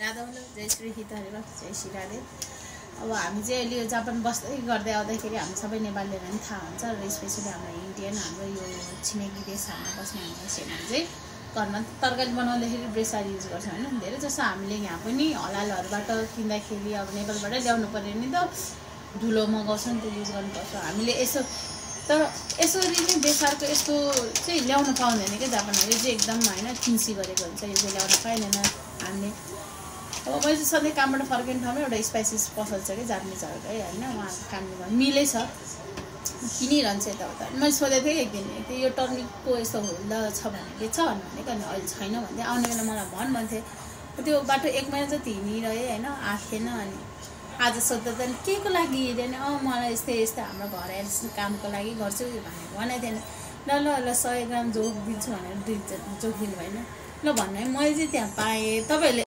राधा बोलो जय श्री हितहरिवा जय श्री राधे। अब हामी चाहिँ अहिले यो जापान बस्दै गर्दै आउँदाखेरि हामी सबै नेपालीलाई पनि थाहा हुन्छ र स्पेसली हाम्रो इन्डियन हाम्रो यो छिमेकी देशहरूमा बस्ने हाम्रो सेनाले चाहिँ घरमा तरकारी बनाउँदाखेरि ब्रेसार युज गर्छ हैन। धेरै जसो हामीले यहाँ पनि हलालहरूबाट किन्दाखेरि अब नेपालबाट ल्याउनु पर्यो नि त धुलो मगाउँछौँ त्यो युज गर्नुपर्छ हामीले यसो। तर यसरी नै बेसारको यस्तो चाहिँ ल्याउन पाउँदैन क्या जापानले चाहिँ एकदम हैन किन्सी गरेको हुन्छ यो चाहिँ ल्याउन पाइँदैन हामीले। अब मैले चाहिँ सधैँ कामबाट फर्किने ठाउँमा एउटा स्पाइसिस पसल छ कि जापानिजहरूको हैन उहाँको कामले गर्नु मिलै छ किनिरहन्छ यताउता। मैले सोधेको थिएँ एक दिन यो टर्निकको यस्तो हुँदा छ भनेको छ भनेको अनि अहिले छैन भन्दै आउने बेला मलाई भन्थे। त्यो बाटो 1 महिना जति हिँडिरहे हैन आखेन। अनि आज सोध्दा त के को लागि हिँडेन मलाई यस्तै यस्तै हाम्रो घर आएर कामको लागि गर्छु भनेको थिएन। ल ल ल 100 ग्राम जोख दिन्छु भनेर जोख दिनु भएन ल भन्ने मैले चाहिँ त्यहाँ पाएँ। तपाईँहरूले